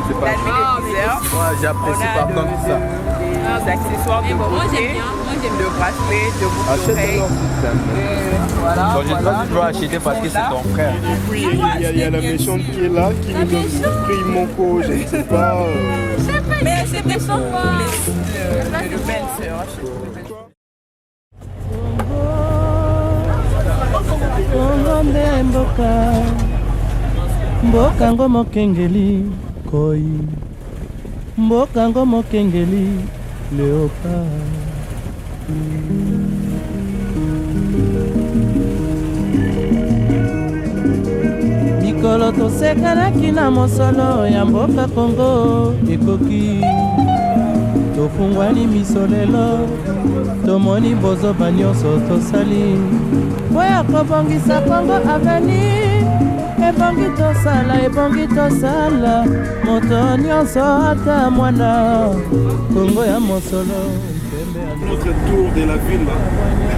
c'est pas moi j'apprécie pas comme ça. Des accessoires de beauté, de bracelets, de boucles d'oreilles. Voilà. Donc je dois toujours acheter parce que c'est ton frère. Oui, il y a la méchante qui est là, qui nous donne prix Monco, je ne sais pas. Mais c'est méchant quoi. Le belle-sœur. Kongonde mboka ngo mokengeli koi mboka ngo mokengeli léopard mikolo tosekanaki na mosolo ya mboka Kongo ekoki tofungwani miso lelo tomoni bozoba nyonso tosali po ya kobongisa Kongo aveni ebongi tosala moto nyonso ata mwana Kongo ya mosolo. Notre tour de la ville là,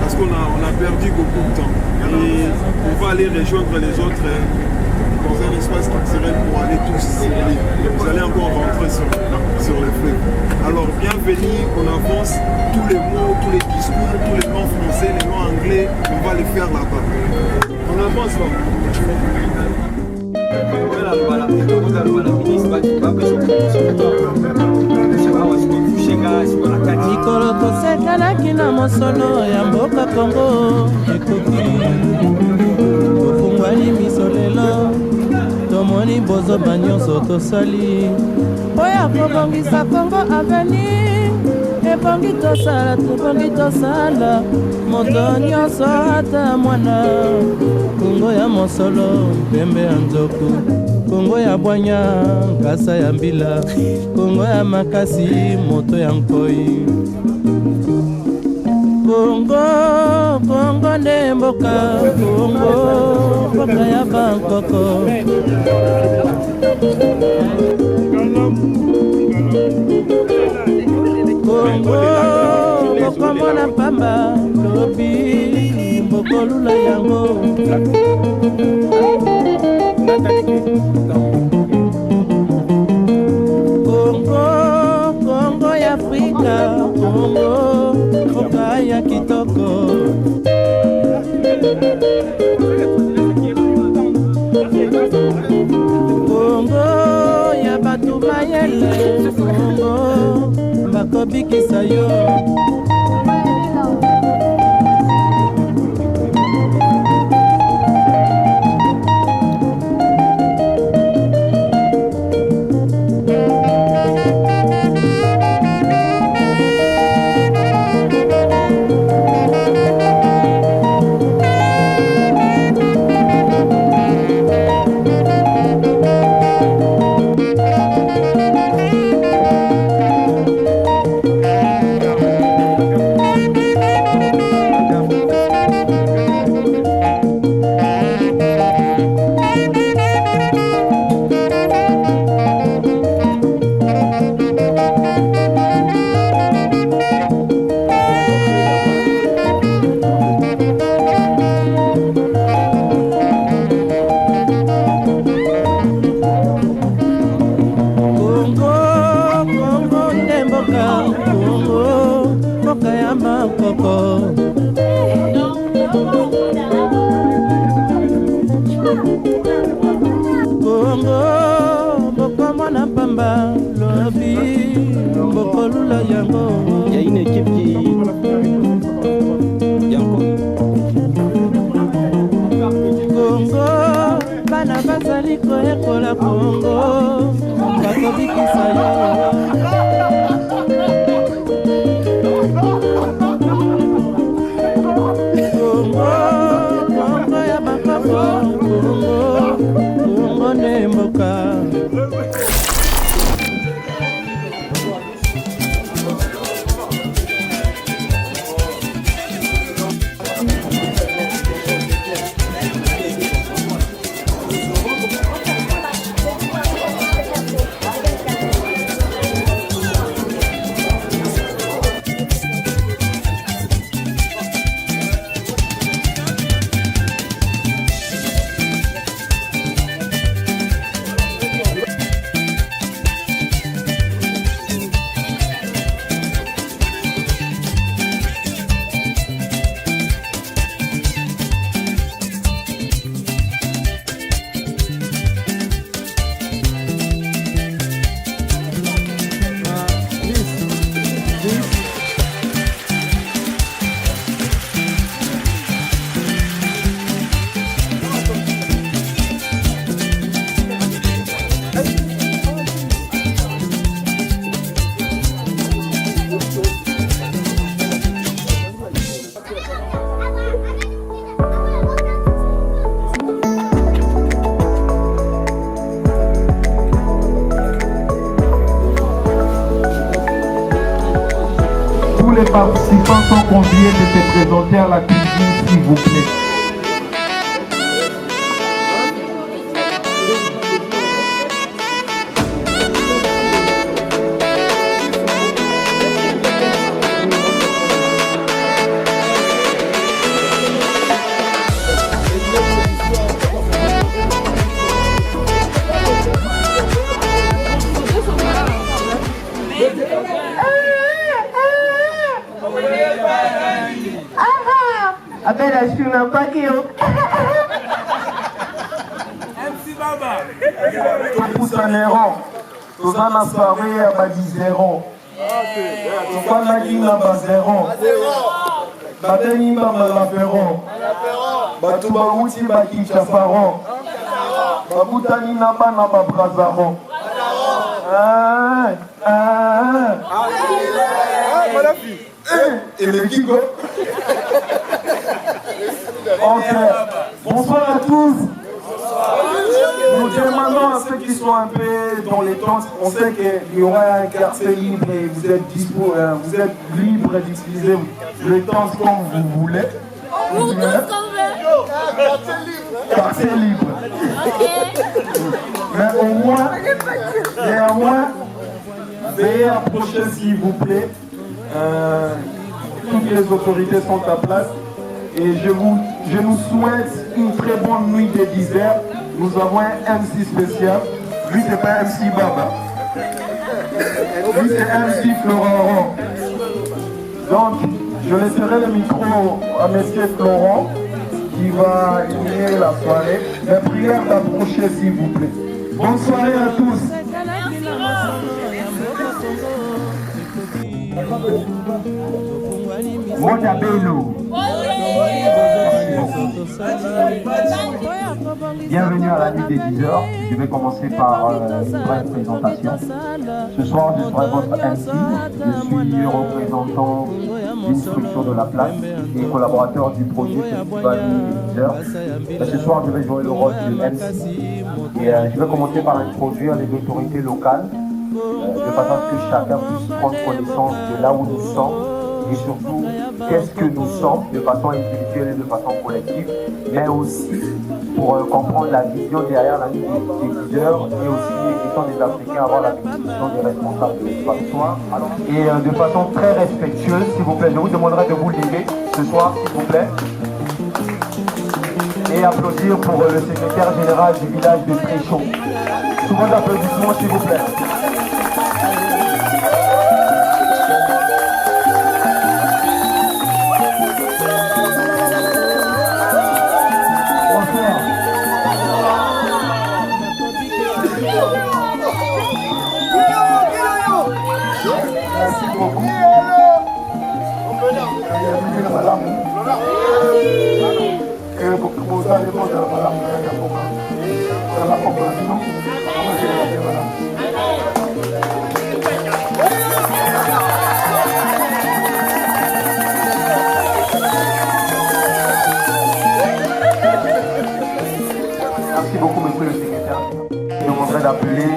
parce qu'on a perdu beaucoup de temps et on va aller rejoindre les autres dans un espace culturel pour aller tous vous allez encore rentrer sur les feux. Alors bienvenue, on avance, tous les mots, tous les discours, tous les noms français, les noms anglais, on va les faire là-bas. On avance là. mikolo tosekanaki na mosolo ya mboka Kongo ekoki tofungwani miso lelo tomoni bozoba nyonso tosali po ya kobongisa Kongo aveni ebongi tosala moto nyonso ata mwana Kongo ya mosolo pembe ya nzoku Kongo ya bwanya nkasa ya mbila Kongo ya makasi moto ya nkoi Kongo nde mboka Kongo mboka ya bankoko Kongo bokomona pamba lobi bokolula yango Kongo ya Afrika Kongo mboka ya kitoko Kongo ya batu mayele Kongo bakobikisa yo les participants sont conviés de se présenter à la cuisine, s'il vous plaît. Appelle je n'aime pas qui Tokusanero, tozana soirée ya badizero, tofanaki na bazero, babengi bamalafero, bato bauti bakinchafaron, babutani na bana babrazaro. Et le Kigo. Ok, bonsoir à tous. Nous demandons à ceux qui sont un peu dans les temps, on sait qu'il y aura un quartier libre et vous êtes libre d'utiliser le temps comme vous voulez. Quartier libre. Mais au moins, néanmoins, veuillez approcher s'il vous plaît. Toutes les autorités sont à place. Et je nous souhaite une très bonne nuit de 10h. Nous avons un MC spécial. Lui, c'est pas MC Baba. Lui, c'est MC Florent. Donc, je laisserai le micro à M. Florent qui va animer la soirée. Mais prière d'approcher, s'il vous plaît. Bonne soirée à tous. Motabelo. Bienvenue à la nuit des 10h. Je vais commencer par une brève présentation. Ce soir, je serai votre MC. Je suis représentant d'une structure de la place et collaborateur du projet Festival des 10h. Ce soir, je vais jouer le rôle de MC. Et je vais commencer par introduire les autorités locales de façon à ce que chacun puisse prendre connaissance de là où nous sommes et surtout qu'est-ce que nous sommes de façon individuelle et de façon collective, mais aussi pour comprendre la vision derrière la nuit des leaders et aussi étant des Africains avoir la définition des responsables de l'espace soir. Et de façon très respectueuse, s'il vous plaît, je vous demanderai de vous lever ce soir, s'il vous plaît. Et applaudir pour le secrétaire général du village de Tréchaud. Tout le monde applaudissements, s'il vous plaît. Merci beaucoup, monsieur le secrétaire. Je demanderai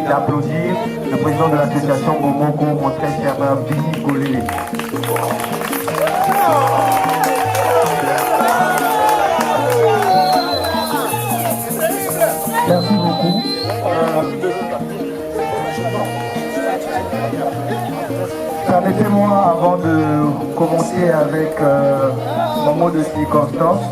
d'applaudir le président de l'association Momoko, mon très cher Vini Golé. Merci beaucoup. Permettez-moi, avant de commencer avec mon mot de circonstance,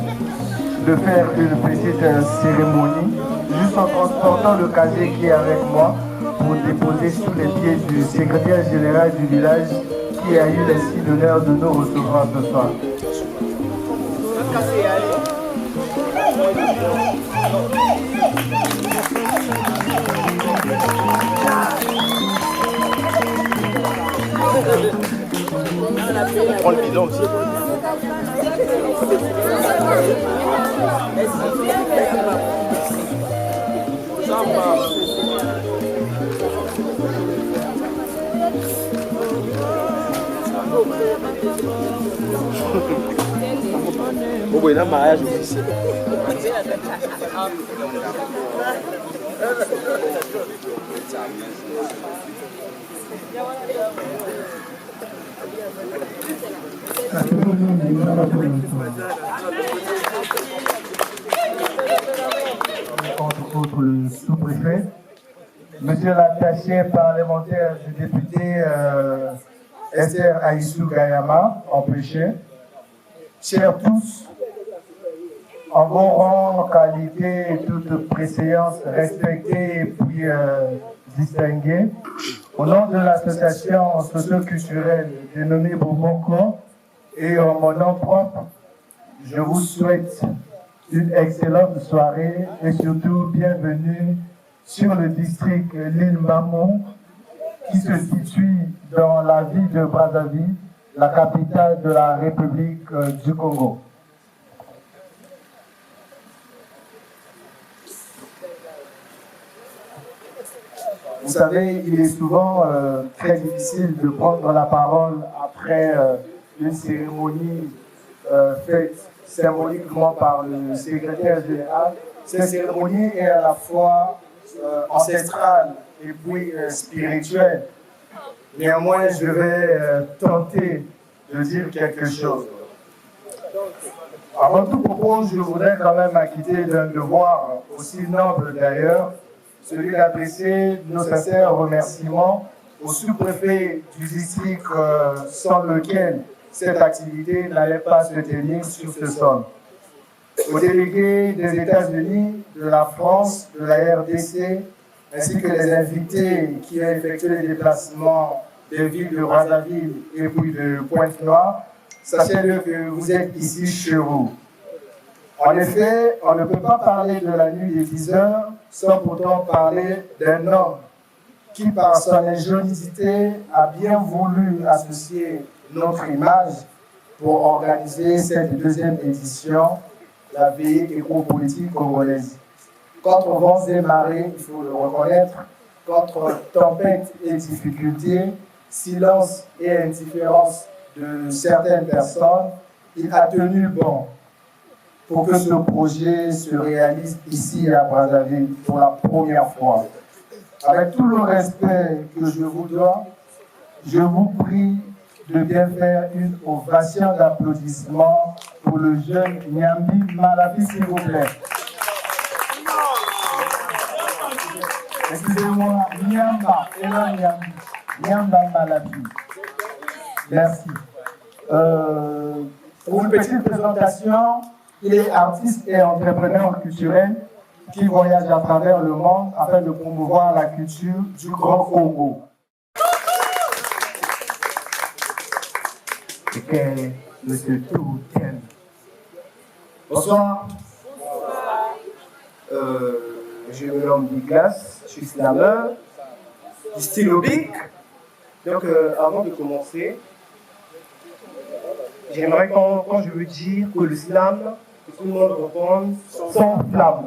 de faire une petite cérémonie, juste en transportant le casier qui est avec moi pour déposer sous les pieds du secrétaire général du village qui a eu l'insigne d'honneur de nous recevoir ce soir. On prend le bidon aussi. Bon, il y a un mariage aussi. Entre autres, le sous-préfet, monsieur l'attaché parlementaire du député Esther Aïssou Gayama, empêché, chers tous, en vos rangs, qualité et toute préséance respectée et puis distinguée, au nom de l'association socio-culturelle dénommée Boboko et en mon nom propre, je vous souhaite une excellente soirée et surtout bienvenue sur le district l'île Mamou qui se situe dans la ville de Brazzaville, la capitale de la République du Congo. Vous savez, il est souvent très difficile de prendre la parole après une cérémonie faite symboliquement par le secrétaire général. Cette cérémonie est à la fois ancestrale et puis spirituelle. Néanmoins, je vais tenter de dire quelque chose. Avant tout propos, je voudrais quand même acquitter d'un devoir aussi noble d'ailleurs, celui d'adresser nos sincères remerciements au sous-préfet du district sans lequel cette activité n'allait pas se tenir sur ce sol. Aux délégués des États-Unis, de la France, de la RDC, ainsi que les invités qui ont effectué les déplacements des villes de Brazzaville et puis de Pointe-Noire, sachez-le que vous êtes ici chez vous. En effet, on ne peut pas parler de la nuit des 10 heures sans pourtant parler d'un homme qui, par son ingéniosité, a bien voulu associer notre image pour organiser cette deuxième édition, la veillée éco-politique congolaise. Contre vents et marées, il faut le reconnaître, contre tempêtes et difficultés, silence et indifférence de certaines personnes, il a tenu bon pour que ce projet se réalise ici à Brazzaville pour la première fois. Avec tout le respect que je vous dois, je vous prie de bien faire une ovation d'applaudissements pour le jeune Nyambi Malapi, s'il vous plaît. Excusez-moi, Nyamba, et non Nyambi. Nyamba Malapi. Merci. Pour une petite présentation, il est artiste et entrepreneur culturel qui voyage à travers le monde afin de promouvoir la culture du Grand Congo. Et que M. Touten. Bonsoir. Je me nomme Douglas, je suis slameur, du style oblique. Donc, avant de commencer, j'aimerais quand je veux dire que le slam, que tout le monde réponde sans flamme.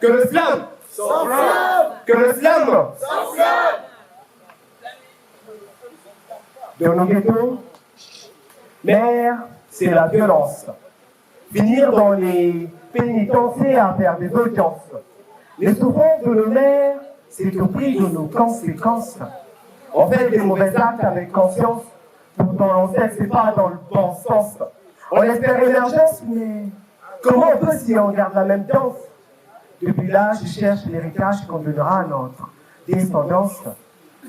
Que le slam sans flamme. Que le slam sans flamme. Dans nos ghettos, mère, c'est la violence. Finir dans les pénitenciers à faire des audiences. Les souffrances de nos mères, c'est au prix de nos conséquences. On fait des mauvais actes avec conscience. Pourtant, on sait que c'est pas dans le bon sens. On espère l'émergence, mais comment on peut si on garde la même danse? Depuis là, je cherche l'héritage qu'on donnera à notre descendance,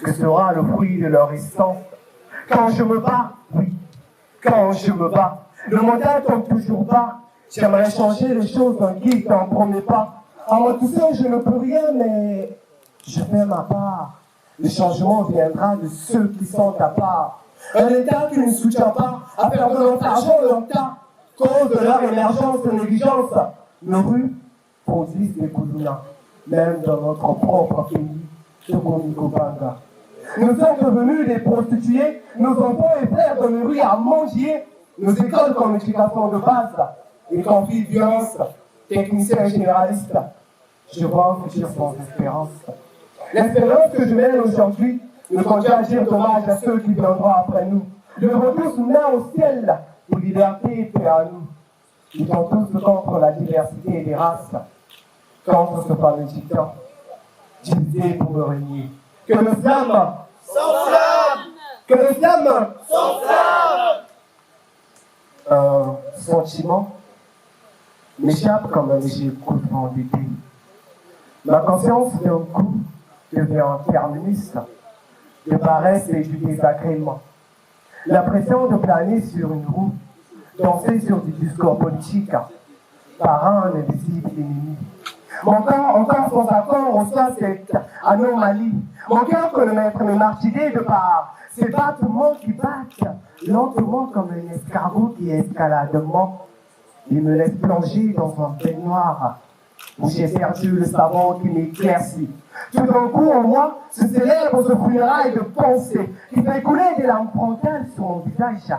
que sera le fruit de leur essence. Quand je me bats, oui, quand je me bats, le mandat tombe toujours pas. J'aimerais changer les choses d'un guide d'un premier pas. À moi tout seul, je ne peux rien, mais je fais ma part. Le changement viendra de ceux qui sont à part. Un État qui ne soutient pas à faire de notre argent leur tas, cause de leur émergence de négligence. Nos rues produisent des koudouna, même dans notre propre pays, Togo-Mikobanga. Nous sommes devenus des prostituées, nos enfants et frères dans les rues à manger, nos écoles comme éducation de base, et conflits de violence, techniciens généralistes. Je vois un futur sans espérance. L'espérance que je mène aujourd'hui nous conduit à dire dommage à ceux qui viendront après nous. Levons tous main au ciel pour liberté et paix à nous. Luttons tous contre la diversité des races, contre ce fameux dictat, divisé pour me régner. Que le flamme, sans flamme, Que le slam un sentiment m'échappe comme un léger coup de vent d'été. Ma conscience d'un coup devient un terminus de paresse et du désagrément. L'impression de planer sur une roue, danser sur du discours politique, par un invisible ennemi. Mon corps, encore sans accord, reçoit cette anomalie. Mon cœur que le maître me martyrait de par ces battements qui battent lentement comme un escargot qui escaladement. Il me laisse plonger dans un baignoire où j'ai perdu le savant qui m'éclaircit. Tout d'un coup, en moi, se célèbre ce funérail de pensée qui fait couler des larmes frontales sur mon visage.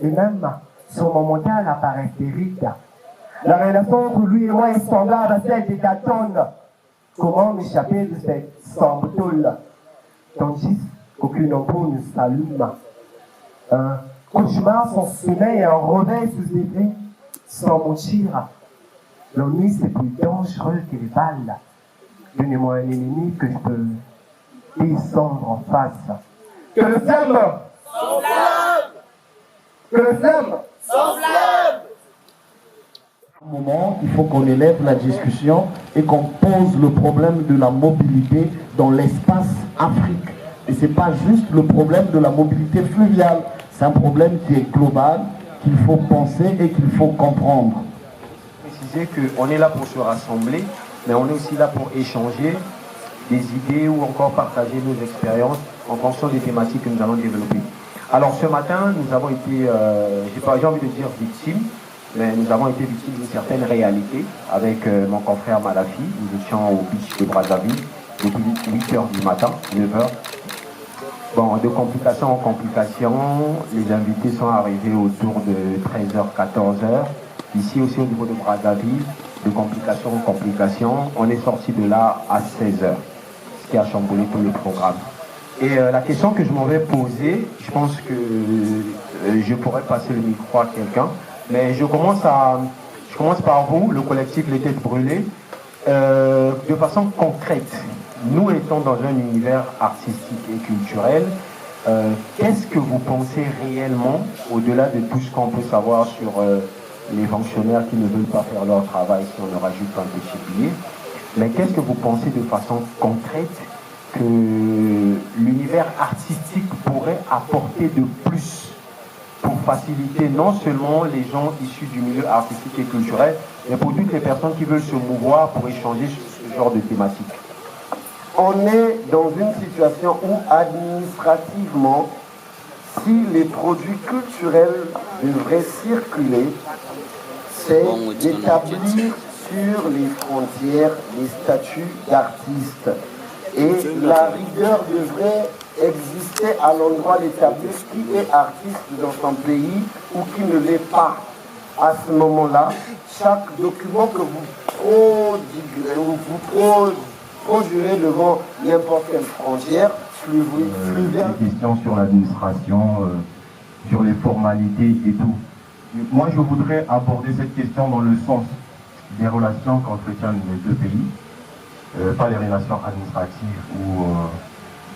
Et même sur mon mental apparaissent des rides. La relation entre lui et moi est semblable à celle des Dayton. Comment m'échapper de cette sombre tôle, tandis qu'aucune ampoule ne s'allume. Un cauchemar sans sommeil et un réveil sous effet, sans mentir. L'ennui, c'est plus dangereux que les balles. Donnez-moi un ennemi que je peux descendre en face. Que le flamme s'enflamme. Que le flamme s'enflamme. À un moment, il faut qu'on élève la discussion et qu'on pose le problème de la mobilité dans l'espace Afrique. Et ce n'est pas juste le problème de la mobilité fluviale, c'est un problème qui est global, qu'il faut penser et qu'il faut comprendre. Préciser qu'on est là pour se rassembler, mais on est aussi là pour échanger des idées ou encore partager nos expériences en fonction des thématiques que nous allons développer. Alors ce matin, nous avons été, j'ai envie de dire victimes, mais nous avons été victimes d'une certaine réalité avec mon confrère Malafi. Nous étions au beach de Brazzaville depuis 8h du matin, 9h. Bon, de complication en complication, les invités sont arrivés autour de 13h, 14h. Ici aussi au niveau de Brazzaville, de complication en complication, on est sorti de là à 16h, ce qui a chamboulé tout le programme. Et la question que je m'avais posée, je pense que je pourrais passer le micro à quelqu'un, mais je commence par vous, le collectif Les Têtes Brûlées, de façon concrète. Nous étant dans un univers artistique et culturel, qu'est-ce que vous pensez réellement, au-delà de tout ce qu'on peut savoir sur les fonctionnaires qui ne veulent pas faire leur travail si on ne rajoute un petit billet, mais qu'est-ce que vous pensez de façon concrète que l'univers artistique pourrait apporter de plus pour faciliter non seulement les gens issus du milieu artistique et culturel, mais pour toutes les personnes qui veulent se mouvoir pour échanger sur ce genre de thématique? On est dans une situation où administrativement, si les produits culturels devraient circuler, c'est d'établir sur les frontières les statuts d'artistes. Et la rigueur devrait exister à l'endroit d'établir qui est artiste dans son pays ou qui ne l'est pas. À ce moment-là, chaque document que vous produirez devant n'importe quelle frontière, des questions sur l'administration, sur les formalités et tout. Moi, je voudrais aborder cette question dans le sens des relations qu'entretiennent les deux pays, pas les relations administratives ou,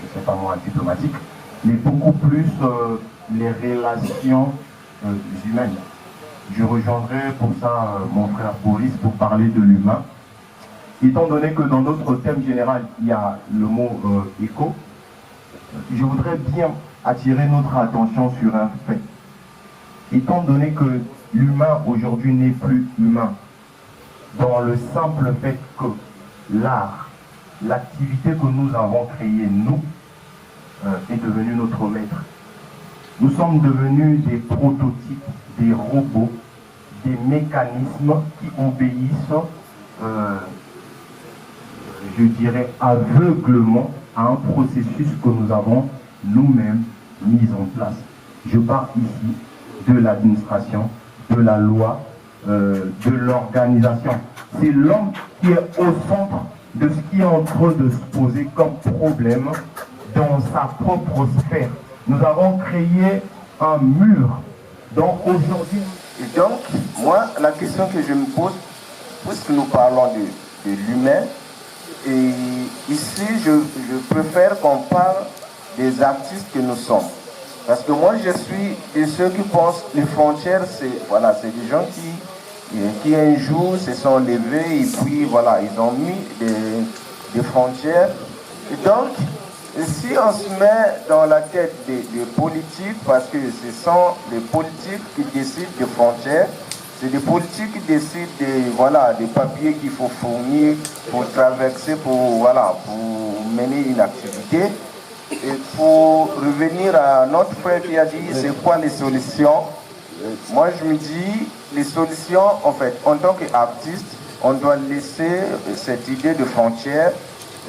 je sais pas moi, diplomatiques, mais beaucoup plus les relations humaines. Je rejoindrai pour ça mon frère Boris pour parler de l'humain. Étant donné que dans notre thème général, il y a le mot éco, je voudrais bien attirer notre attention sur un fait. Étant donné que l'humain aujourd'hui n'est plus humain, dans le simple fait que l'art, l'activité que nous avons créée, nous, est devenue notre maître. Nous sommes devenus des prototypes, des robots, des mécanismes qui obéissent, je dirais, aveuglement à un processus que nous avons nous-mêmes mis en place. Je parle ici de l'administration, de la loi, de l'organisation. C'est l'homme qui est au centre de ce qui est en train de se poser comme problème dans sa propre sphère. Nous avons créé un mur. Donc aujourd'hui... Et donc, moi, la question que je me pose, puisque nous parlons de l'humain, et ici, je préfère qu'on parle des artistes que nous sommes. Parce que moi, je suis de ceux qui pensent que les frontières, c'est des gens qui un jour se sont levés et puis voilà, ils ont mis des frontières. Et donc, si on se met dans la tête des politiques, parce que ce sont les politiques qui décident des frontières, c'est des politiques qui décident des papiers qu'il faut fournir pour traverser, pour mener une activité. Et pour revenir à notre frère qui a dit c'est quoi les solutions, moi je me dis les solutions, en fait, en tant qu'artiste, on doit laisser cette idée de frontières,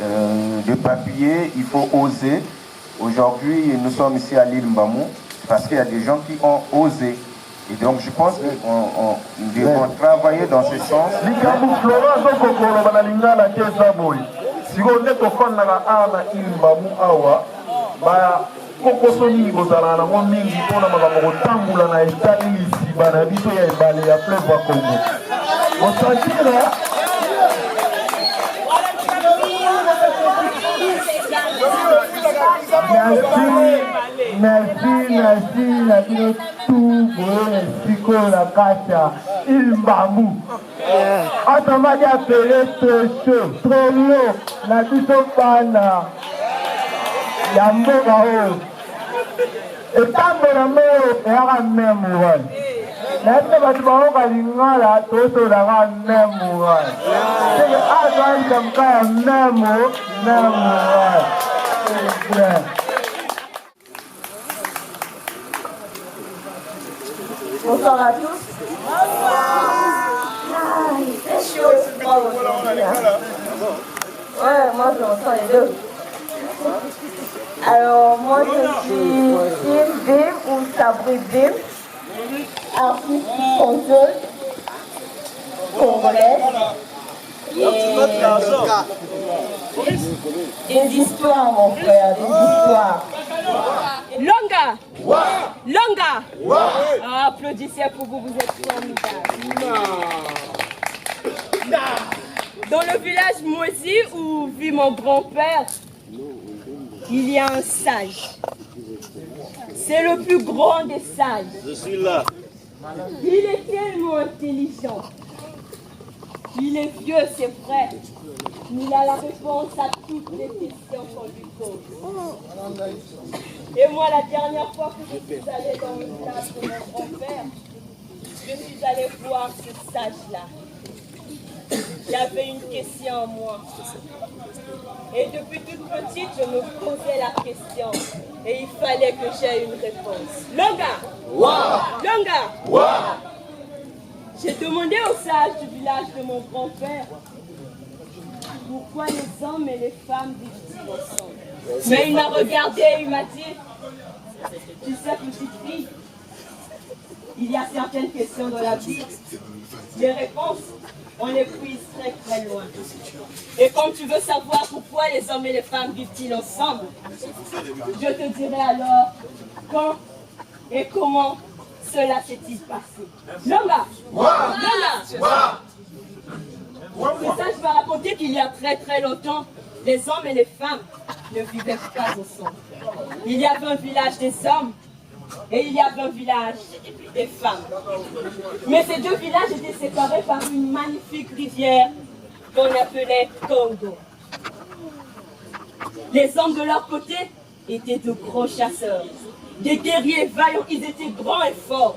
de papier, il faut oser. Aujourd'hui, nous sommes ici à l'île Mbamou parce qu'il y a des gens qui ont osé. Et donc je pense qu'on devons travailler dans ce sens. kokosoni kozala nango mingi mpona makambo kotambola na etali lisiba na biso ya ebale ya fleuve ya Congo. Osakira merci na bino tu boye sikoyo na kati ya île Mbamou. Atomaki apele trop lourd na biso bana ya mboka oyo etambola moyo eyaka meme wana nayebi bato baoka lingala tosolaka meme wana seke azalisa moka ya meme wana. Bonsoir à tous. C'est chaud. Ouais, moi je ressens les deux. Alors moi je suis Tim Bim ou Sabri Bim, artiste chanteuse congolaise. Des histoires mon frère, des histoires. Longa! Longa! Ah, applaudissez pour vous, vous êtes formidables. Dans le village Moisi où vit mon grand-père, il y a un sage. C'est le plus grand des sages. Je suis là. Il est tellement intelligent. Il est vieux, c'est vrai. Il a la réponse à toutes les questions qu'on lui pose. Et moi, la dernière fois que je suis allée dans le village de mon grand-père, je suis allée voir ce sage-là. J'avais une question en moi. Et depuis toute petite, je me posais la question. Et il fallait que j'aie une réponse. Longa! Wow. Longa! Wow. J'ai demandé au sage du village de mon grand-père pourquoi les hommes et les femmes vivent-ils ensemble. Mais il m'a regardé et il m'a dit, tu sais, petite fille, il y a certaines questions dans la vie. Les réponses, on les prise très très loin. Et comme tu veux savoir pourquoi les hommes et les femmes vivent-ils ensemble, je te dirai alors quand et comment cela s'est-il passé. Longa! Longa! C'est ça, je vais raconter qu'il y a très très longtemps, les hommes et les femmes ne vivaient pas ensemble. Il y avait un village des hommes et il y avait un village des femmes. Mais ces deux villages étaient séparés par une magnifique rivière qu'on appelait Congo. Les hommes de leur côté étaient de gros chasseurs, des guerriers vaillants, ils étaient grands et forts.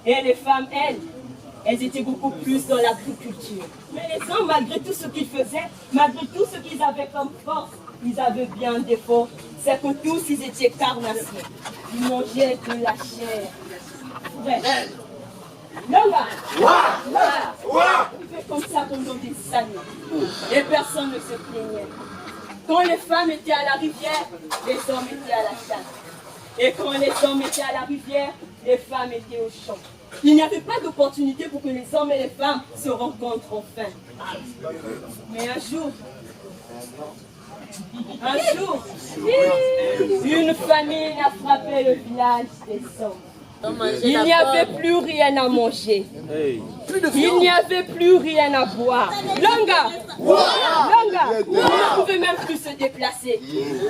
Et les femmes, elles étaient beaucoup plus dans l'agriculture. Mais les hommes, malgré tout ce qu'ils faisaient, malgré tout ce qu'ils avaient comme force, ils avaient bien un défaut, c'est que tous ils étaient carnassiers. Ils mangeaient de la chair fraîche. Là, ils faisaient comme ça pendant des années. Et personne ne se plaignait. Quand les femmes étaient à la rivière, les hommes étaient à la chasse. Et quand les hommes étaient à la rivière, les femmes étaient au champ. Il n'y avait pas d'opportunité pour que les hommes et les femmes se rencontrent enfin. Mais un jour, une famine a frappé le village des hommes. Il n'y avait plus rien à manger. Il n'y avait plus rien à boire. Longa! Longa! On ne pouvait même plus se déplacer.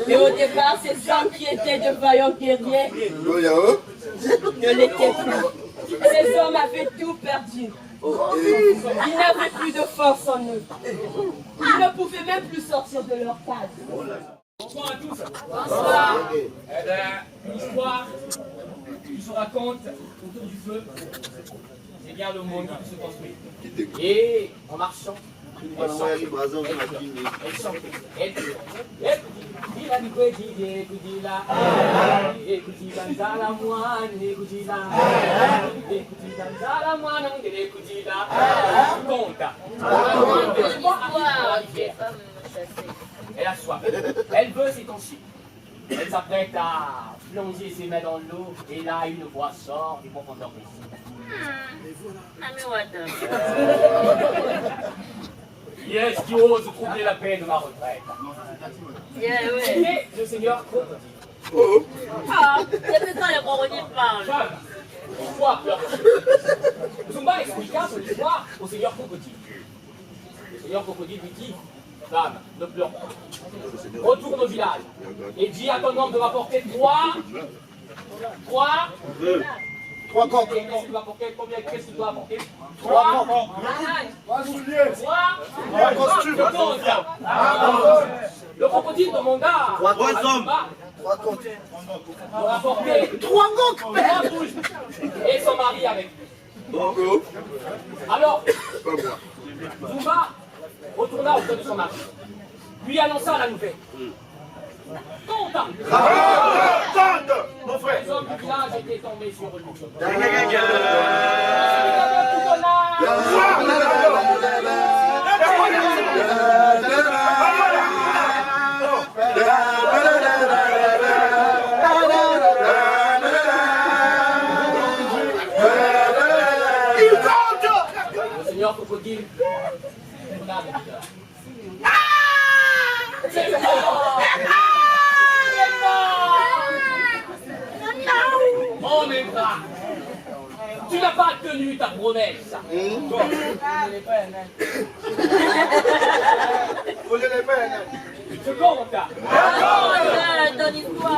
Et au départ, ces hommes qui étaient de vaillants guerriers ne l'étaient plus. Ces hommes avaient tout perdu. Ils n'avaient plus de force en eux. Ils ne pouvaient même plus sortir de leur case. Bonsoir à tous. Bonsoir. Une histoire qui se raconte autour du feu. C'est bien le monde qui se construit. Et en marchant, elle chantait. Elle a soif. Elle veut s'étancher. Elle s'apprête à plonger ses mains dans l'eau et là une voix sort du profondeur des Yes, qui ose troubler la paix de ma retraite. C'est le Seigneur Crocodile. Ah, c'est ça les crocodiles parlent. Pourquoi pleure-t-il? Zumba expliqua son histoire au Seigneur Crocodile. Le Seigneur Crocodile lui dit: femme, ne pleure pas. Retourne au village et dis à ton homme de m'apporter trois coques. Qu'est-ce qu'il doit apporter? Trois costumes. Le crocodile demanda à Zumba de rapporter trois coques et son mari avec lui. Alors, Zumba retourna auprès de son mari, lui annonça la nouvelle. Content! Mon frère! Les hommes du village étaient tombés sur lui. Le Seigneur Crocodile tourna avec cœur. Oh mes bras, tu n'as pas tenu ta promesse. Je compte.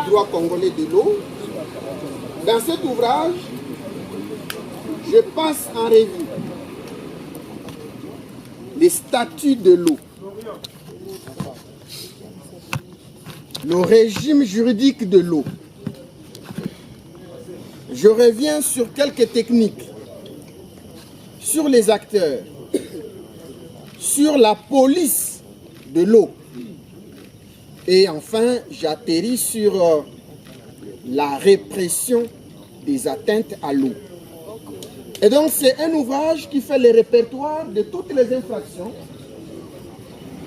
Droit congolais de l'eau. Dans cet ouvrage, je passe en revue les statuts de l'eau, le régime juridique de l'eau. Je reviens sur quelques techniques, sur les acteurs, sur la police de l'eau. Et enfin, j'atterris sur la répression des atteintes à l'eau. Et donc, c'est un ouvrage qui fait le répertoire de toutes les infractions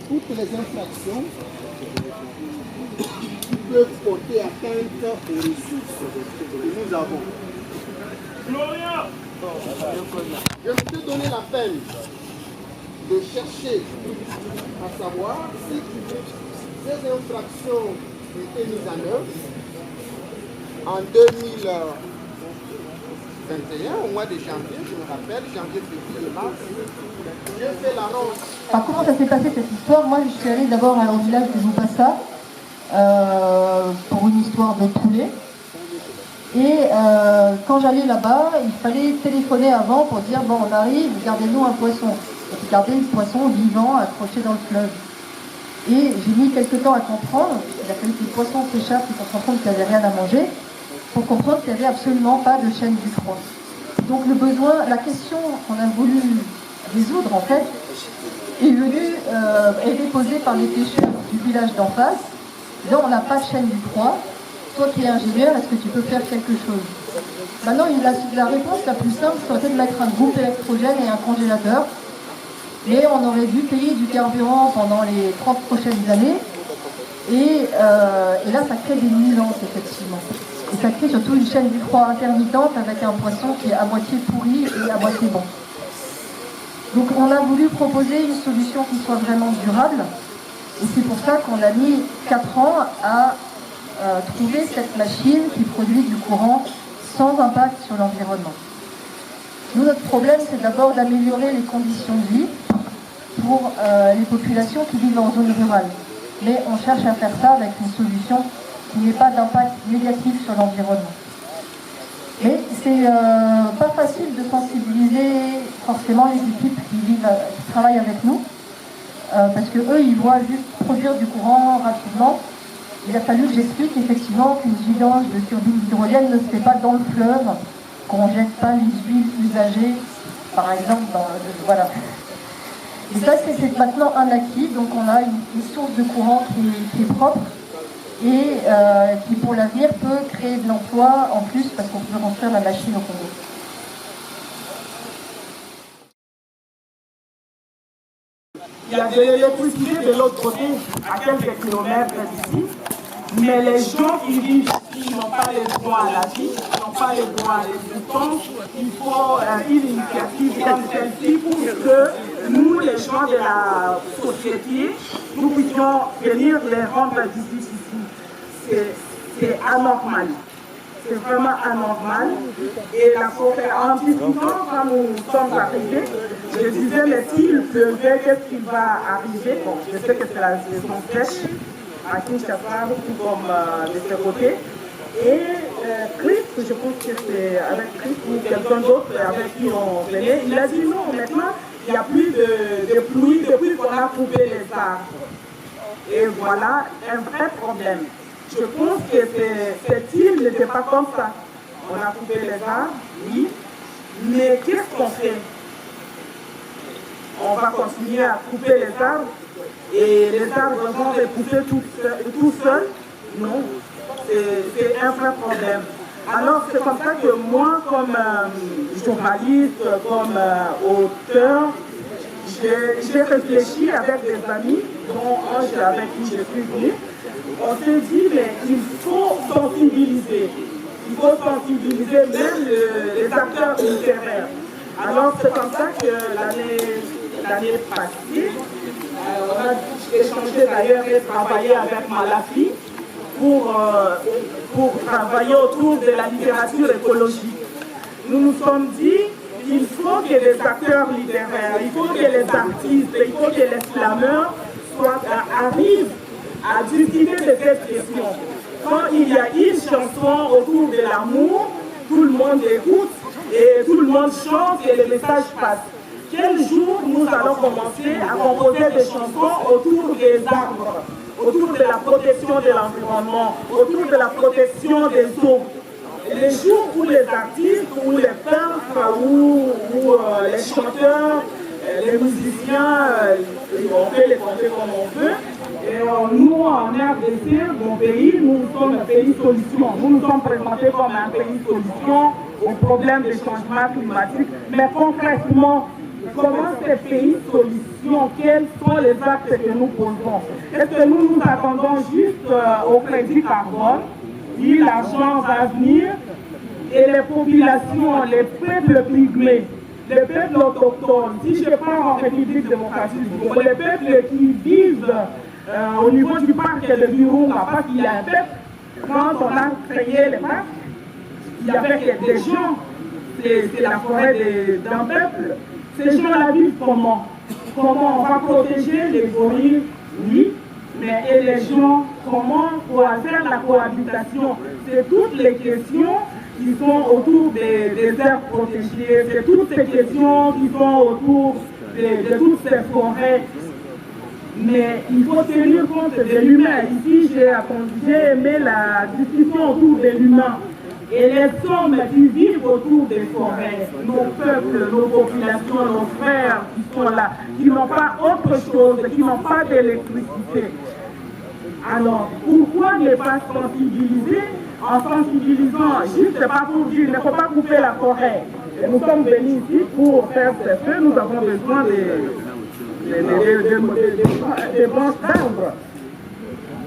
qui peuvent porter atteinte aux ressources que nous avons. Je me suis donné la peine de chercher à savoir si ces infractions étaient mises en œuvre en 2021, au mois de janvier, je me rappelle, janvier, février, mars. J'ai fait la ronde. Alors, comment ça s'est passé cette histoire? Moi, je suis allée d'abord au village de Zoupassa pour une histoire de poulet. Et quand j'allais là-bas, il fallait téléphoner avant pour dire bon, on arrive, gardez-nous un poisson. Et puis garder le poisson vivant accroché dans le fleuve. Et j'ai mis quelques temps à comprendre, il a fallu que les poissons s'échappent et qu'on se rende compte qu'il n'y avait rien à manger, pour comprendre qu'il n'y avait absolument pas de chaîne du froid. Donc le besoin, la question qu'on a voulu résoudre en fait, est venue, est déposée par les pêcheurs du village d'en face. Là on n'a pas de chaîne du froid. Toi qui es ingénieur, est-ce que tu peux faire quelque chose? Maintenant, la réponse la plus simple serait de mettre un groupe électrogène et un congélateur. Et on aurait dû payer du carburant pendant les 30 prochaines années. Et là, ça crée des nuisances, effectivement. Et ça crée surtout une chaîne du froid intermittente avec un poisson qui est à moitié pourri et à moitié bon. Donc on a voulu proposer une solution qui soit vraiment durable. Et c'est pour ça qu'on a mis 4 ans à trouver cette machine qui produit du courant sans impact sur l'environnement. Nous, notre problème, c'est d'abord d'améliorer les conditions de vie pour les populations qui vivent en zone rurale. Mais on cherche à faire ça avec une solution qui n'ait pas d'impact négatif sur l'environnement. Mais c'est pas facile de sensibiliser forcément les équipes qui travaillent avec nous, parce que eux, ils voient juste produire du courant rapidement. Il a fallu que j'explique effectivement qu'une vidange de turbine hydrolienne ne se fait pas dans le fleuve, qu'on ne jette pas les huiles usagées, par exemple, voilà. Et ça, c'est maintenant un acquis, donc on a une source de courant qui est propre et qui, pour l'avenir, peut créer de l'emploi en plus, parce qu'on peut construire la machine au Congo. Il y a de l'électricité de l'autre côté, à quelques kilomètres d'ici, mais les gens qui vivent ici n'ont pas le droit à la vie, n'ont pas le droit à l'existence. Il faut une initiative comme celle-ci pour que nous, les gens de la société, nous puissions venir les rendre visibles ici. C'est anormal. C'est vraiment anormal. Et la forêt, en discutant, quand nous sommes arrivés, je disais, mais s'il pleuvait, qu'est-ce qui va arriver? Bon, je sais que c'est la saison sèche à Kinshasa, tout comme de ce côté. Et Chris, je pense que c'est avec Chris ou quelqu'un d'autre avec qui on venait, il a dit non, maintenant, il n'y a plus de pluie depuis qu'on a coupé les arbres. Et voilà un vrai problème. Je pense que cette île n'était pas comme ça. On a coupé les arbres, oui, mais qu'est-ce qu'on fait? On va continuer à couper les arbres et les arbres vont repousser tout seuls? Non, c'est un vrai problème. Alors c'est comme ça que moi, comme journaliste, comme auteur, j'ai réfléchi avec des amis, dont un avec qui je suis venue. On s'est dit, mais il faut sensibiliser. Il faut sensibiliser même les acteurs littéraires. Alors c'est comme ça que l'année passée, on a échangé d'ailleurs et travaillé avec Malafi pour travailler autour de la littérature écologique. Nous nous sommes dit, il faut que les acteurs littéraires, il faut que les artistes, il faut que les slameurs arrivent à discuter de cette question. Quand il y a une chanson autour de l'amour, tout le monde écoute et tout le monde chante et le message passe. Quel jour nous allons commencer à composer des chansons autour des arbres, autour de la protection de l'environnement, autour de la protection des eaux? Les jours où les artistes, ou les peintres, ou les chanteurs, les musiciens, on peut les compter comme on veut. Et nous, en RDC, mon pays, nous sommes un pays solution. Nous nous sommes présentés comme un pays solution aux problèmes de changement climatique. Mais concrètement, comment ces pays solution, quels sont les actes que nous posons? Est-ce que nous nous attendons juste au crédit carbone? Oui, l'argent va venir et les populations, les peuples pygmées, les peuples autochtones, si je pars en République démocratique du Congo, les peuples qui vivent au niveau du parc de Virunga, parce qu'il y a un peuple, quand on a créé les parcs, il y avait des gens, c'est la forêt d'un peuple. Ces gens-là vivent comment? Comment on va protéger les gorilles? Oui, mais et les gens, comment on va faire la cohabitation? C'est toutes les questions qui sont autour des aires protégées, c'est toutes ces questions qui sont autour de toutes ces forêts. Mais il faut tenir compte de l'humain. Ici, j'ai aimé la discussion autour de l'humain. Et les hommes qui vivent autour des forêts, nos peuples, nos populations, nos frères qui sont là, qui n'ont pas autre chose, qui n'ont pas d'électricité. Alors, pourquoi ne pas sensibiliser? En sensibilisant, juste pas pour dire, il ne faut pas couper la forêt. Et nous sommes venus ici pour faire ce feu, nous avons besoin des branches d'arbres.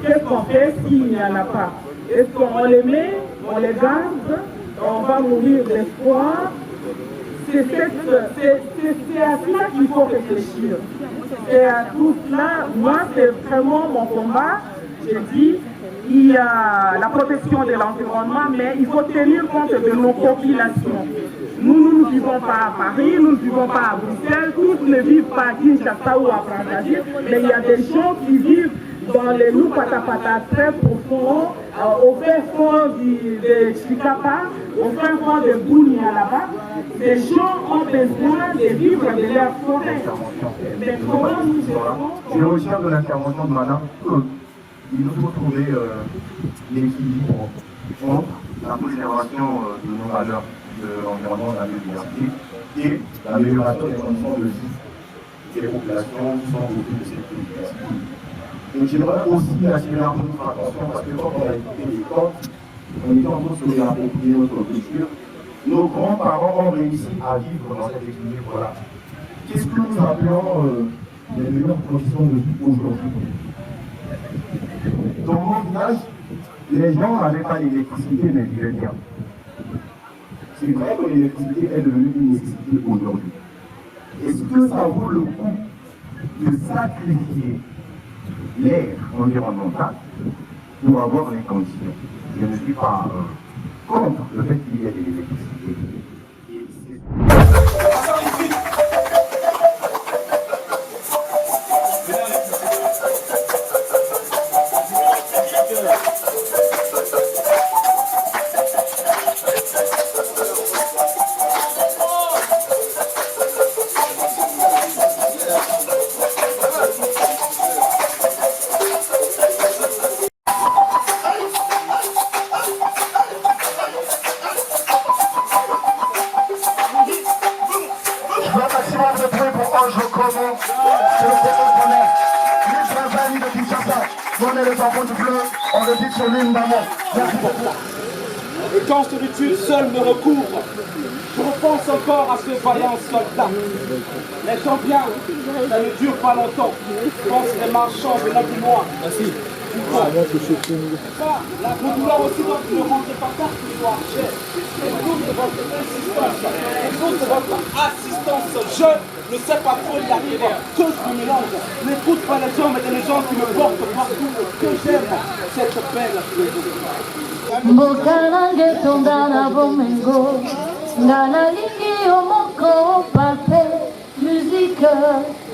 Qu'est-ce qu'on fait s'il n'y en a pas? Est-ce qu'on les met, on les garde, on va mourir de froid? C'est à cela qu'il faut réfléchir. Et à tout cela, moi, c'est vraiment mon combat. Je dis, il y a la protection de l'environnement, mais il faut tenir compte de nos populations. Nous ne vivons pas à Paris, nous ne vivons pas à Bruxelles, tous ne vivent pas à Kinshasa ou à Brazzaville, mais il y a des gens qui vivent dans les loups patapata très profonds, au fin fond de Chicapa, au fin fond de Bounia là-bas. Les gens ont besoin de vivre de leur forêt. Mais comment nous gérons? Je retiens de l'intervention de madame qu'il nous faut trouver l'équilibre entre la préservation de nos valeurs de l'environnement, de la biodiversité et l'amélioration des conditions de vie des populations qui sont autour de cette biodiversité. Et j'aimerais aussi attirer un peu notre attention parce que quand on a écouté les contes, on était en train de se réapproprier notre culture. Nos grands-parents ont réussi à vivre dans cet équilibre-là. Qu'est-ce que nous appelons les meilleures conditions de vie aujourd'hui? Dans mon village, les gens n'avaient pas d'électricité, mais vivaient bien. C'est vrai que l'électricité est devenue une nécessité aujourd'hui. Est-ce que ça vaut le coup de sacrifier l'air environnemental pour avoir les conditions? Je ne suis pas contre le fait qu'il y ait de l'électricité. Et quand solitude seule me recouvre, je repense encore à ce vaillant soldat. Mais tant bien, ça ne dure pas longtemps. Je pense les marchands venant du loin. Merci. La douleur aussi donc ne rentre pas tard ce soir. Écoute de votre insistance, écoute de votre assistance. Je ne sais pas trop y arriver. Que je me mélange. N'écoute pas les gens, mais les gens qui me portent partout. Que j'aime cette belle philosophie. Bokalange tondana bomengo, ngana lingi omoko pape, musique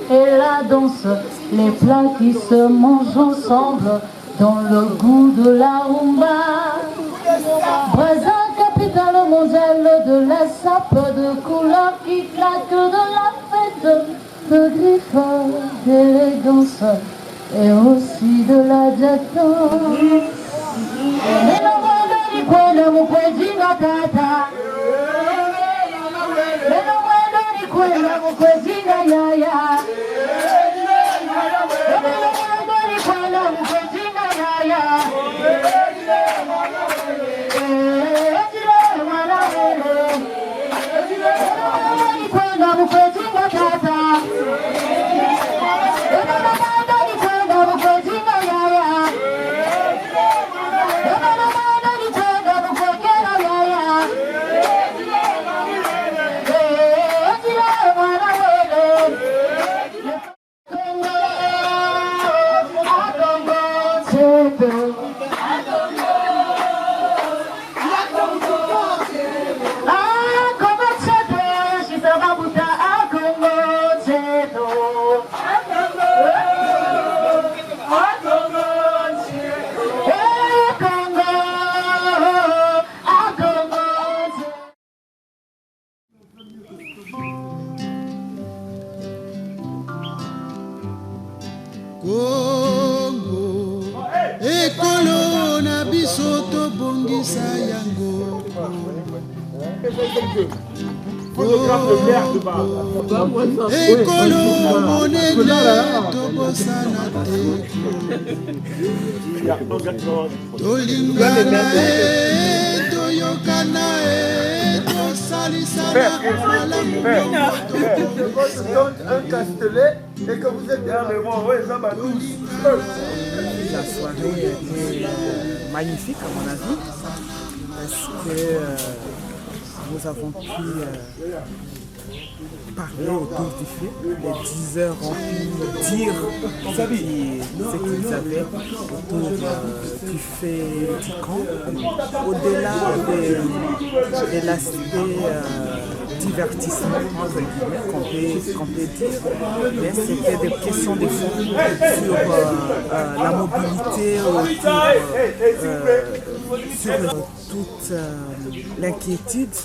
et la danse, les plats qui se mangent ensemble dans le goût de la rumba. Brésil, capitale mondiale de la sape de couleurs qui claquent de la fête, de griffes, d'élégance et aussi de la détente. Kwenda mukwejinga tata, lelo mwendo ni kwenda mukwejinga yaya, lelo mwendo ni kwenda mukwejinga yaya, ejile mwana wele, lelo mwendo ni kwenda mukwejinga tata, lelo mwendo ni kwenda mukwejinga yaya. Ekolo na biso tobongisa yango. Ekolo monene tobosana te. Tolingana toyokana tosalisana malamu. Un castelet et que vous êtes derrière le moi, ouais, ça m'a La soirée était magnifique à mon avis parce que nous avons pu parler autour du fait. Les 10 heures ont pu dire ce qu'ils avaient autour du fait du camp. Au-delà de l'aspect divertissement entre guillemets qu'on peut dire, mais c'était des questions de fond sur la mobilité sur toute l'inquiétude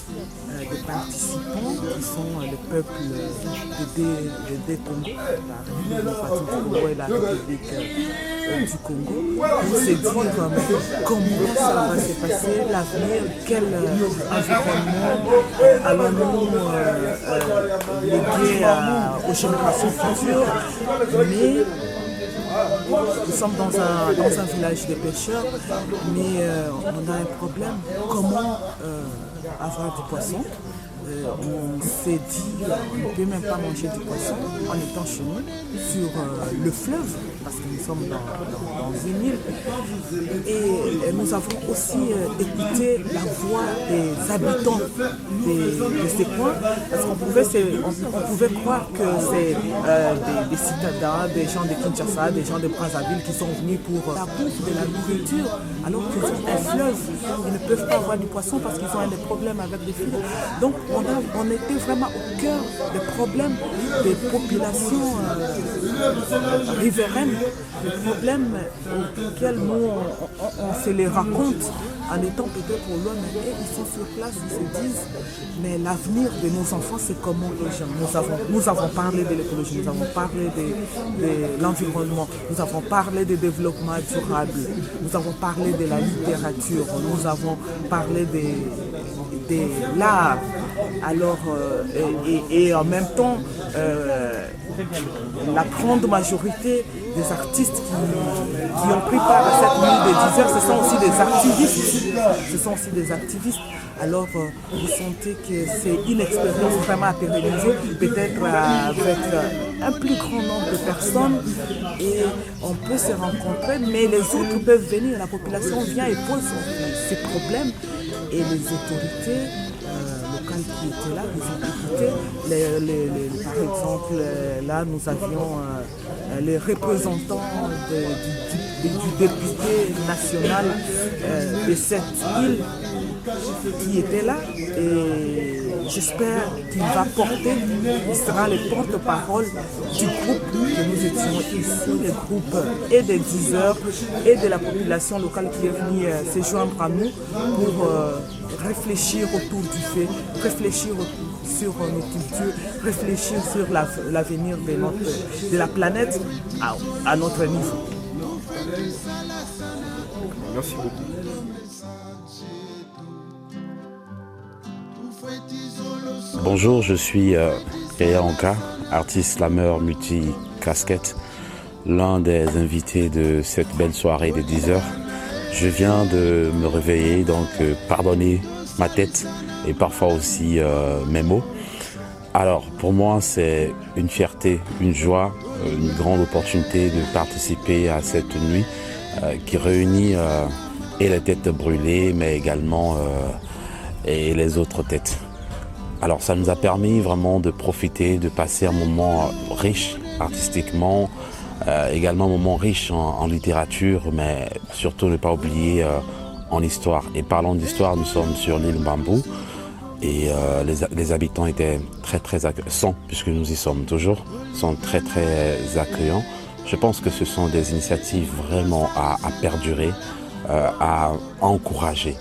des participants qui sont le peuple de Congo, la République du Congo et la République du Congo, pour se dire comment ça va se passer, l'avenir, quel environnement allons-nous léguer aux générations futures. Mais nous sommes dans un village de pêcheurs, mais on a un problème. Comment avoir du poisson? On s'est dit on ne peut même pas manger du poisson en étant chez nous, sur le fleuve, parce que nous sommes dans une île. Et nous avons aussi écouté la voix des habitants de ces coins, parce qu'on pouvait croire que c'est des citadins, des gens de Kinshasa, des gens de Brazzaville qui sont venus pour la bouffe, de la nourriture, alors qu'ils ont un fleuve. Ils ne peuvent pas avoir du poisson parce qu'ils ont des problèmes avec des filets. Donc on était vraiment au cœur des problèmes des populations riveraines, des problèmes auxquels nous on se les raconte en étant peut-être au loin, mais ils sont sur place, ils se disent, mais l'avenir de nos enfants, c'est comment les gens. Nous avons parlé de l'écologie, nous avons parlé de l'environnement, nous avons parlé de développement durable, nous avons parlé de la littérature, nous avons parlé de l'art. Alors, et en même temps, la grande majorité des artistes qui ont pris part à cette nuit des 10 heures, ce sont aussi des activistes. Alors, vous sentez que c'est une expérience vraiment à pérenniser, peut-être avec un plus grand nombre de personnes, et on peut se rencontrer, mais les autres peuvent venir, la population vient et pose ses problèmes, et les autorités qui étaient là, ils ont écouté. Par exemple, là, nous avions les représentants du député national de cette île qui était là, et j'espère qu'il va porter, il sera le porte-parole du groupe que nous étions ici, le groupe et des 10 heures et de la population locale qui est venue se joindre à nous pour réfléchir autour du fait, réfléchir sur nos cultures, réfléchir sur l'avenir de la planète à notre niveau. Merci beaucoup. Bonjour, je suis Yaya Anka, artiste slammer multi-casquette, l'un des invités de cette belle soirée des 10 heures. Je viens de me réveiller, donc pardonnez ma tête et parfois aussi mes mots. Alors pour moi c'est une fierté, une joie, une grande opportunité de participer à cette nuit qui réunit et les têtes brûlées mais également et les autres têtes. Alors ça nous a permis vraiment de profiter, de passer un moment riche artistiquement, également un moment riche en littérature, mais surtout ne pas oublier en histoire. Et parlant d'histoire, nous sommes sur l'île Bambou et les habitants étaient très accueillants, puisque nous y sommes toujours, sont très accueillants. Je pense que ce sont des initiatives vraiment à perdurer, à encourager.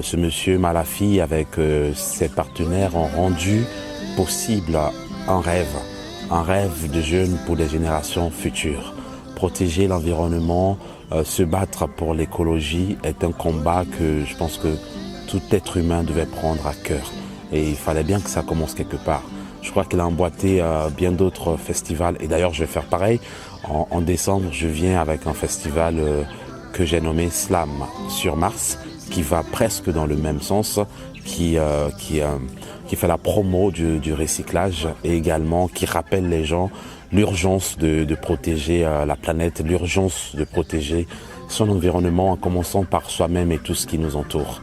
Ce monsieur Malafi avec ses partenaires ont rendu possible un rêve de jeunes pour des générations futures. Protéger l'environnement, se battre pour l'écologie est un combat que je pense que tout être humain devait prendre à cœur. Et il fallait bien que ça commence quelque part. Je crois qu'il a emboîté bien d'autres festivals. Et d'ailleurs, je vais faire pareil. En décembre, je viens avec un festival que j'ai nommé Slam sur Mars, qui va presque dans le même sens, qui fait la promo du recyclage et également qui rappelle les gens l'urgence de protéger la planète, l'urgence de protéger son environnement en commençant par soi-même et tout ce qui nous entoure.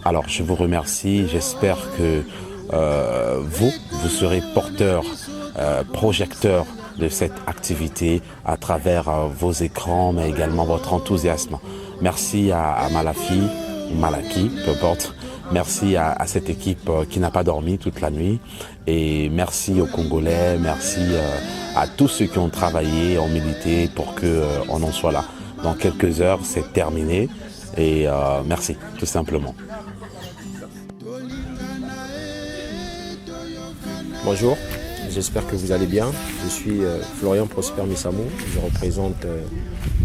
Alors je vous remercie, j'espère que vous serez porteur, projecteur de cette activité à travers vos écrans, mais également votre enthousiasme. Merci à Malafi, ou Malaki, peu importe. Merci à cette équipe qui n'a pas dormi toute la nuit. Et merci aux Congolais, merci à tous ceux qui ont travaillé, ont milité pour qu'on en soit là. Dans quelques heures, c'est terminé. Et merci, tout simplement. Bonjour, j'espère que vous allez bien. Je suis Florian Prosper Missamou, je représente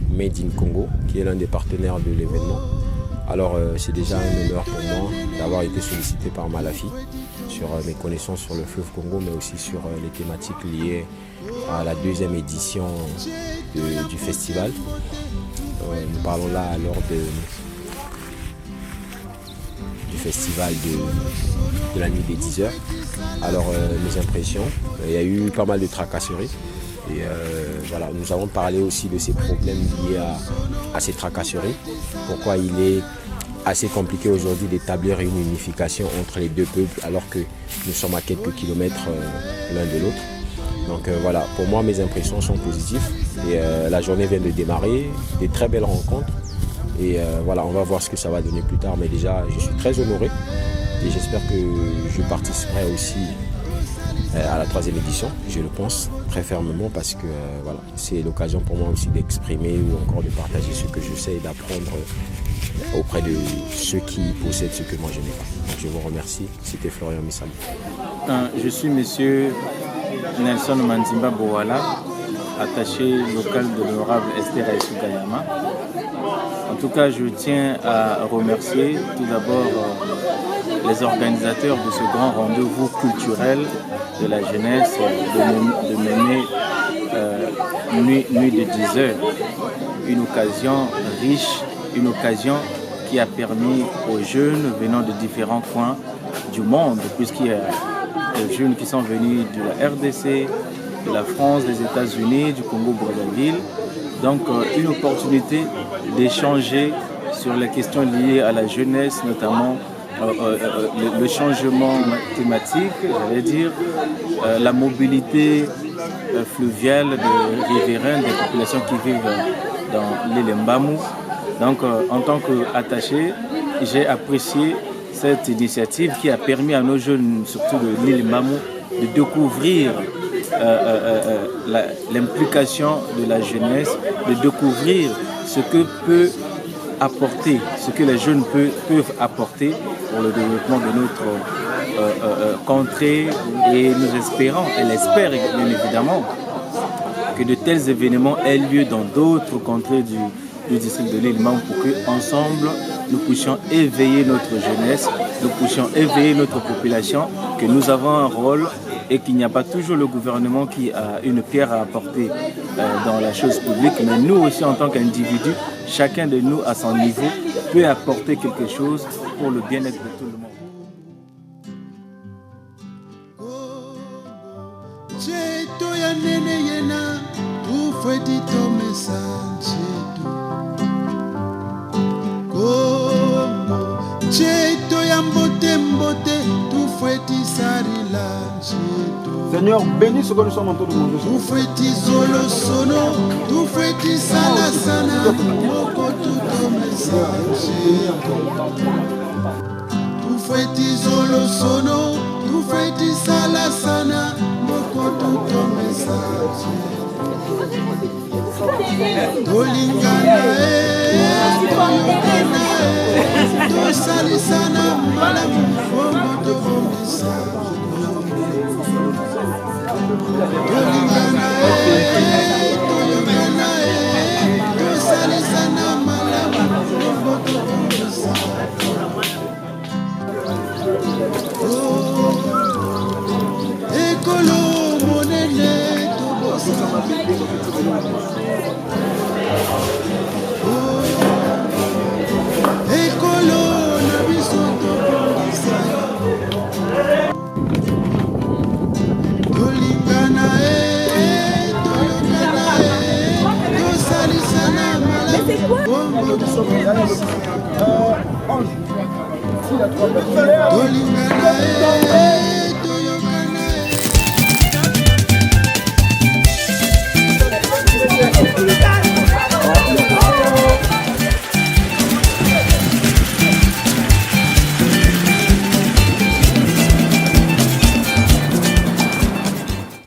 Made in Congo, qui est l'un des partenaires de l'événement. Alors c'est déjà un honneur pour moi d'avoir été sollicité par Malafi sur mes connaissances sur le fleuve Congo, mais aussi sur les thématiques liées à la deuxième édition du festival. Nous parlons là lors du festival de la nuit des 10 heures. Alors mes impressions, il y a eu pas mal de tracasseries. Et voilà, nous avons parlé aussi de ces problèmes liés à ces tracasseries. Pourquoi il est assez compliqué aujourd'hui d'établir une unification entre les deux peuples alors que nous sommes à quelques kilomètres l'un de l'autre. Donc voilà, pour moi mes impressions sont positives. Et la journée vient de démarrer, des très belles rencontres. Et voilà, on va voir ce que ça va donner plus tard. Mais déjà, je suis très honoré. Et j'espère que je participerai aussi à la 3e édition, je le pense très fermement parce que voilà, c'est l'occasion pour moi aussi d'exprimer ou encore de partager ce que je sais et d'apprendre auprès de ceux qui possèdent ce que moi je n'ai pas. Donc je vous remercie, c'était Florian Missamou. Je suis monsieur Nelson Manzimba Bouala, attaché local de l'honorable Esther Aïssou Gayama. En tout cas, je tiens à remercier tout d'abord les organisateurs de ce grand rendez-vous culturel de la jeunesse de mener nuit de 10 heures. Une occasion riche, une occasion qui a permis aux jeunes venant de différents coins du monde, puisqu'il y a des jeunes qui sont venus de la RDC, de la France, des États-Unis, du Congo-Brazzaville. Donc une opportunité d'échanger sur les questions liées à la jeunesse, notamment le changement climatique, j'allais dire, la mobilité fluviale des riverains, des populations qui vivent dans l'île Mbamou. Donc en tant qu'attaché, j'ai apprécié cette initiative qui a permis à nos jeunes, surtout de l'île Mbamou, de découvrir l'implication de la jeunesse, de découvrir ce que peut apporter, ce que les jeunes peuvent apporter pour le développement de notre contrée. Et nous espérons, elle espère bien évidemment, que de tels événements aient lieu dans d'autres contrées du district de l'île Mbamou pour qu'ensemble nous puissions éveiller notre jeunesse, nous puissions éveiller notre population, que nous avons un rôle et qu'il n'y a pas toujours le gouvernement qui a une pierre à apporter dans la chose publique, mais nous aussi en tant qu'individus, chacun de nous à son niveau peut apporter quelque chose pour le bien-être de tout le monde. Seigneur, bénis ce que nous sommes en train de manger. tolingana